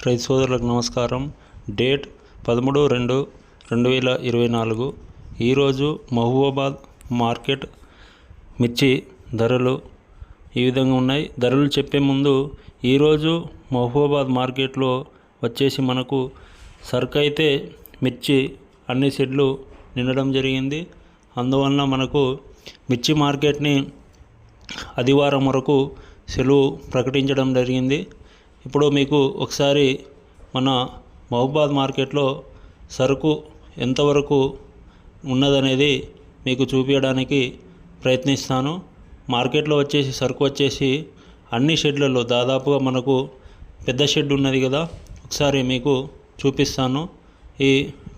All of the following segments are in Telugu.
రైతు సోదరులకు నమస్కారం. డేట్ 13/2/2024. ఈరోజు మహబూబాబాద్ మార్కెట్ మిర్చి ధరలు ఈ విధంగా ఉన్నాయి. ధరలు చెప్పే ముందు ఈరోజు మహబూబాబాద్ మార్కెట్లో వచ్చేసి మనకు సరుకు అయితే మిర్చి అన్ని షెడ్లు నిండడం జరిగింది. అందువలన మనకు మిర్చి మార్కెట్ని ఆదివారం వరకు సెలవు ప్రకటించడం జరిగింది. ఇప్పుడు మీకు ఒకసారి మన మహబూబాబాద్ మార్కెట్లో సరుకు ఎంతవరకు ఉన్నదనేది మీకు చూపించడానికి ప్రయత్నిస్తాను. మార్కెట్లో వచ్చేసి సరుకు వచ్చేసి అన్ని షెడ్లలో దాదాపుగా మనకు పెద్ద షెడ్ ఉన్నది కదా, ఒకసారి మీకు చూపిస్తాను. ఈ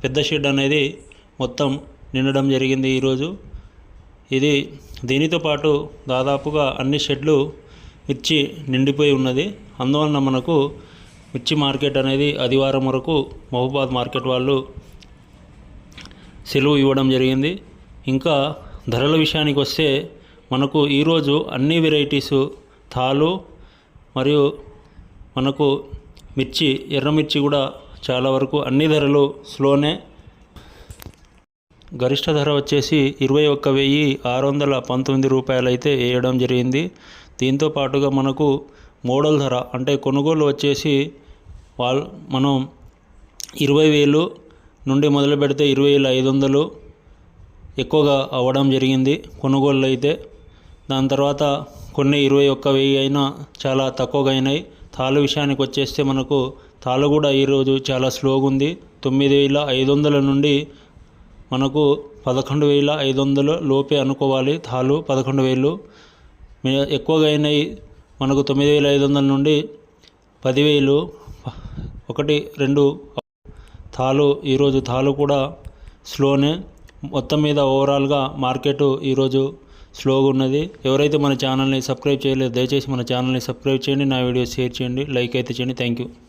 పెద్ద షెడ్ అనేది మొత్తం నిండడం జరిగింది ఈరోజు. దీనితో పాటు దాదాపుగా అన్ని షెడ్లు మిర్చి నిండిపోయి ఉన్నది. అందువలన మనకు మిర్చి మార్కెట్ అనేది ఆదివారం వరకు మహబూబాబాద్ మార్కెట్ వాళ్ళు సెలవు ఇవ్వడం జరిగింది. ఇంకా ధరల విషయానికి వస్తే మనకు ఈరోజు అన్ని వెరైటీసు తాలు మరియు మనకు మిర్చి ఎర్రమిర్చి కూడా చాలా వరకు అన్ని ధరలు స్లోనే. గరిష్ట ధర వచ్చేసి 21,619 రూపాయలు అయితే వేయడం జరిగింది. దీంతో పాటుగా మనకు మోడల్ ధర అంటే కొనుగోలు వచ్చేసి మనం 20,000 నుండి మొదలు పెడితే 20,500 ఎక్కువగా అవ్వడం జరిగింది కొనుగోళ్ళు అయితే. దాని తర్వాత కొన్ని 21,000 అయినా చాలా తక్కువగా అయినాయి. తాలు విషయానికి వచ్చేస్తే మనకు తాలు కూడా ఈరోజు చాలా స్లోగా ఉంది. 9,500 నుండి మనకు 11,500 లోపే అనుకోవాలి. తాలు 11,000 ఎక్కువగా అయినాయి. మనకు 9,500 నుండి 10,000 1, 2 తాలు. ఈరోజు తాలు కూడా స్లోనే. మొత్తం మీద ఓవరాల్గా మార్కెట్ ఈరోజు స్లోగా ఉన్నది. ఎవరైతే మన ఛానల్ని సబ్స్క్రైబ్ చేయలేదు దయచేసి మన ఛానల్ని సబ్స్క్రైబ్ చేయండి, నా వీడియో షేర్ చేయండి, లైక్ అయితే చేయండి. Thank you.